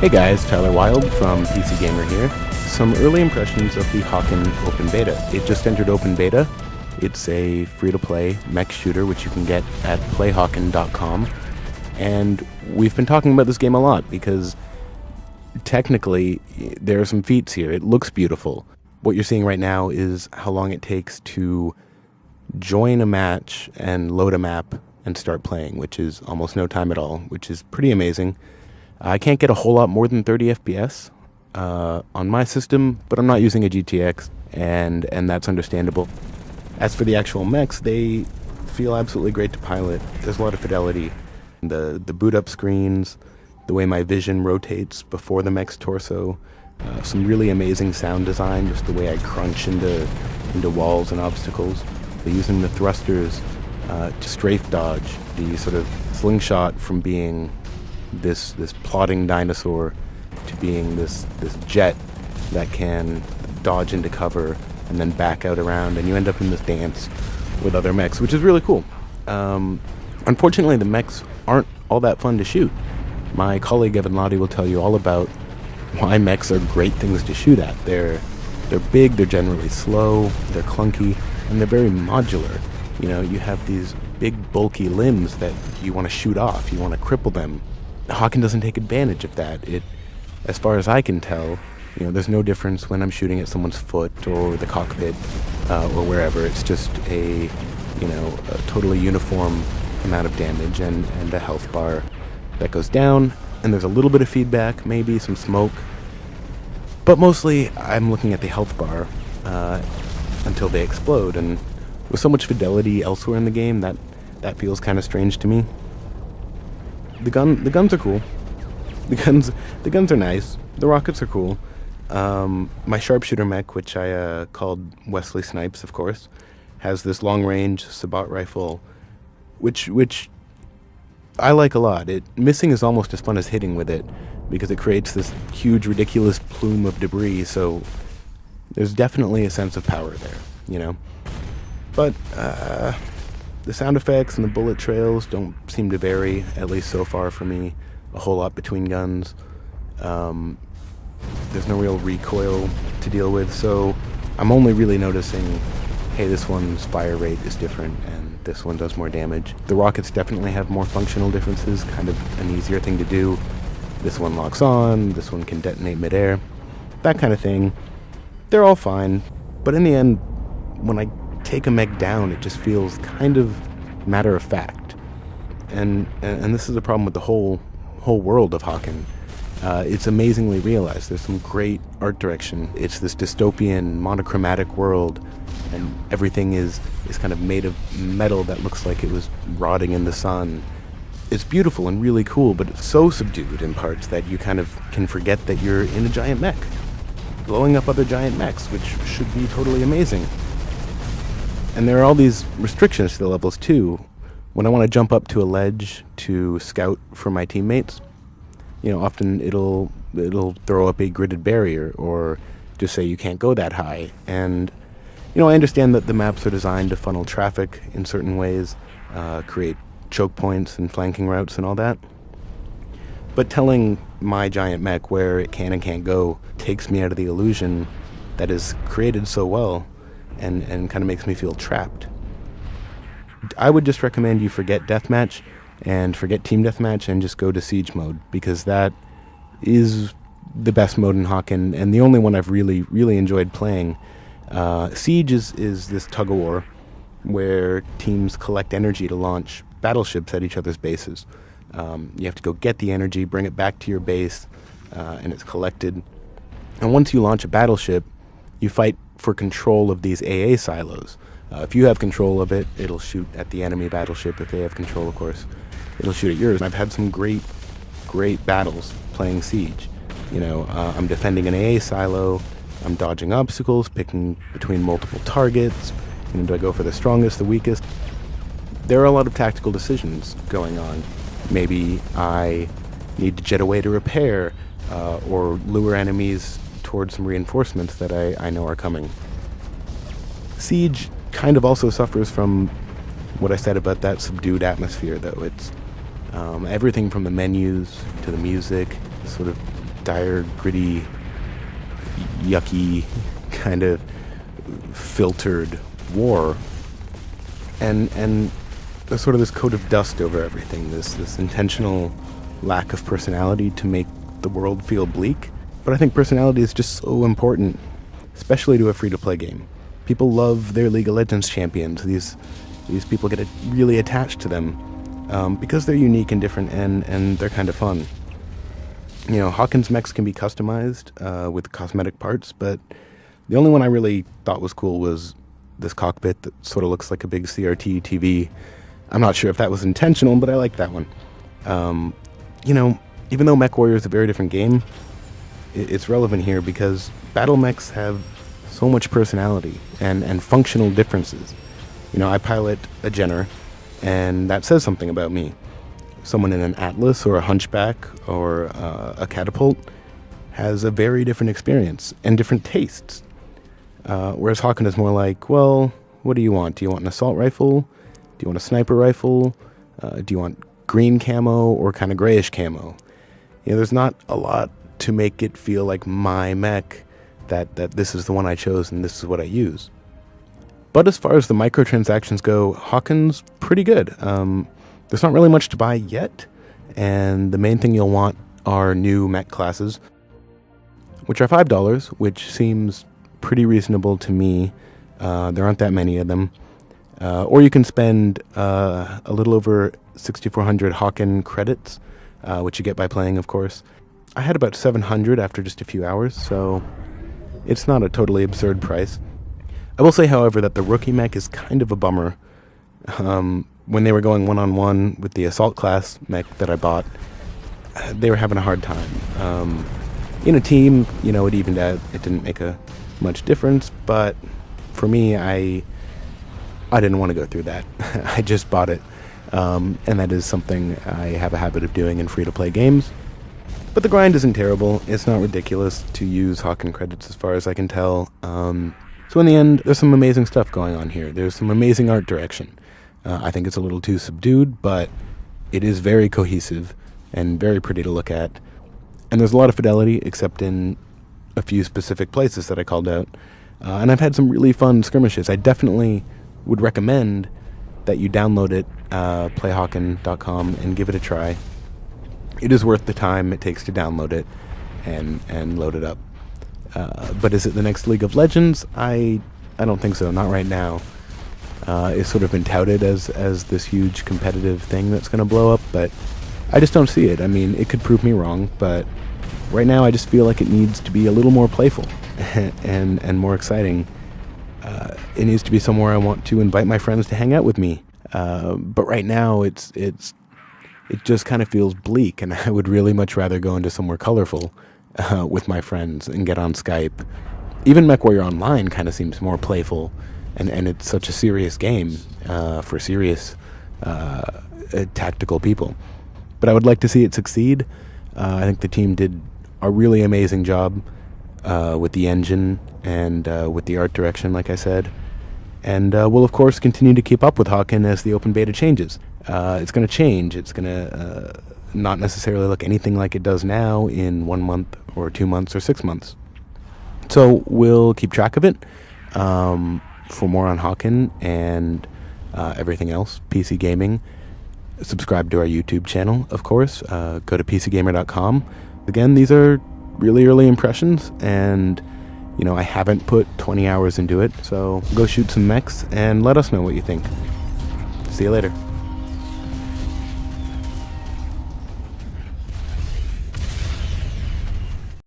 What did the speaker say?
Hey guys, Tyler Wild from PC Gamer here. Some early impressions of the Hawken Open Beta. It just entered Open Beta. It's a free-to-play mech shooter which you can get at playhawken.com. And we've been talking about this game a lot because technically there are some feats here. It looks beautiful. What you're seeing right now is how long it takes to join a match and load a map and start playing, which is almost no time at all, which is pretty amazing. I can't get a whole lot more than 30 FPS on my system, but I'm not using a GTX, and that's understandable. As for the actual mechs, they feel absolutely great to pilot. There's a lot of fidelity. The boot up screens, the way my vision rotates before the mech's torso, some really amazing sound design, just the way I crunch into walls and obstacles. They're using the thrusters to strafe dodge, the sort of slingshot from being this plodding dinosaur to being this jet that can dodge into cover and then back out around, and you end up in this dance with other mechs, which is really cool. Unfortunately, the mechs aren't all that fun to shoot. My colleague Evan Lottie will tell you all about why mechs are great things to shoot at. They're big, they're generally slow, they're clunky, and they're very modular. You know, you have these big bulky limbs that you want to shoot off, you want to cripple them. Hawken doesn't take advantage of that. As far as I can tell, there's no difference when I'm shooting at someone's foot or the cockpit or wherever. It's just a totally uniform amount of damage and a health bar that goes down, and there's a little bit of feedback, maybe some smoke, but mostly I'm looking at the health bar until they explode, and with so much fidelity elsewhere in the game, that feels kind of strange to me. The guns are cool. The guns are nice. The rockets are cool. My sharpshooter mech, which I called Wesley Snipes, of course, has this long-range Sabot rifle, which I like a lot. Missing is almost as fun as hitting with it because it creates this huge, ridiculous plume of debris. So there's definitely a sense of power there, But the sound effects and the bullet trails don't seem to vary, at least so far for me, a whole lot between guns. There's no real recoil to deal with, so I'm only really noticing, hey, this one's fire rate is different and this one does more damage. The rockets definitely have more functional differences, kind of an easier thing to do. This one locks on, this one can detonate midair, that kind of thing. They're all fine, but in the end, when I take a mech down, it just feels kind of matter of fact, and this is a problem with the whole world of Hawken. It's amazingly realized. There's some great art direction. It's this dystopian monochromatic world, and everything is kind of made of metal that looks like it was rotting in the sun. It's beautiful and really cool, but it's so subdued in parts that you kind of can forget that you're in a giant mech blowing up other giant mechs, which should be totally amazing. And there are all these restrictions to the levels too. When I want to jump up to a ledge to scout for my teammates, often it'll throw up a gridded barrier or just say you can't go that high. And I understand that the maps are designed to funnel traffic in certain ways, create choke points and flanking routes and all that. But telling my giant mech where it can and can't go takes me out of the illusion that is created so well. And kind of makes me feel trapped. I would just recommend you forget deathmatch and forget team deathmatch and just go to siege mode, because that is the best mode in Hawken and the only one I've really, really enjoyed playing. Siege is this tug-of-war where teams collect energy to launch battleships at each other's bases. You have to go get the energy, bring it back to your base, and it's collected. And once you launch a battleship, you fight for control of these AA silos. If you have control of it, it'll shoot at the enemy battleship. If they have control, of course, it'll shoot at yours. I've had some great battles playing Siege. I'm defending an AA silo, I'm dodging obstacles, picking between multiple targets. Do I go for the strongest, the weakest? There are a lot of tactical decisions going on. Maybe I need to jet away to repair, or lure enemies towards some reinforcements that I know are coming. Siege kind of also suffers from what I said about that subdued atmosphere, though. It's everything from the menus to the music sort of dire, gritty, yucky, kind of filtered war. And there's sort of this coat of dust over everything, this intentional lack of personality to make the world feel bleak. But I think personality is just so important, especially to a free-to-play game. People love their League of Legends champions. These people get really attached to them because they're unique and different, and they're kind of fun. You know, Hawken's mechs can be customized with cosmetic parts, but the only one I really thought was cool was this cockpit that sort of looks like a big CRT TV. I'm not sure if that was intentional, but I like that one. You know, even though MechWarrior is a very different game, it's relevant here because battle mechs have so much personality and functional differences. You know, I pilot a Jenner, and that says something about me. Someone in an Atlas or a Hunchback or a Catapult has a very different experience and different tastes. Whereas Hawken is more like, well, what do you want? Do you want an assault rifle? Do you want a sniper rifle? Do you want green camo or kind of grayish camo? You know, there's not a lot to make it feel like my mech, that this is the one I chose and this is what I use. But as far as the microtransactions go, Hawken's pretty good. There's not really much to buy yet, and the main thing you'll want are new mech classes, which are $5, which seems pretty reasonable to me. There aren't that many of them. Or you can spend a little over 6,400 Hawken credits, which you get by playing, of course. I had about 700 after just a few hours, so it's not a totally absurd price. I will say, however, that the rookie mech is kind of a bummer. When they were going one-on-one with the assault class mech that I bought, they were having a hard time. In a team, you know, it evened out. It didn't make much difference, but for me, I didn't want to go through that. I just bought it, and that is something I have a habit of doing in free-to-play games. But the grind isn't terrible. It's not ridiculous to use Hawken credits as far as I can tell. So in the end, there's some amazing stuff going on here. There's some amazing art direction. I think it's a little too subdued, but it is very cohesive and very pretty to look at. And there's a lot of fidelity, except in a few specific places that I called out. And I've had some really fun skirmishes. I definitely would recommend that you download it, playhawken.com, and give it a try. It is worth the time it takes to download it and load it up. But is it the next League of Legends? I don't think so, not right now. It's sort of been touted as this huge competitive thing that's going to blow up, but I just don't see it. I mean, it could prove me wrong, but right now I just feel like it needs to be a little more playful and more exciting. It needs to be somewhere I want to invite my friends to hang out with me. But right now it just kind of feels bleak, and I would really much rather go into somewhere colorful with my friends and get on Skype. Even MechWarrior Online kind of seems more playful, and it's such a serious game for serious tactical people. But I would like to see it succeed. I think the team did a really amazing job with the engine and with the art direction, like I said. And we'll, of course, continue to keep up with Hawken as the open beta changes. It's going to change. It's going to not necessarily look anything like it does now in 1 month or 2 months or 6 months. So we'll keep track of it. For more on Hawken and everything else, PC gaming, subscribe to our YouTube channel, of course. Go to pcgamer.com. Again, these are really early impressions, and you know, I haven't put 20 hours into it, so go shoot some mechs and let us know what you think. See you later.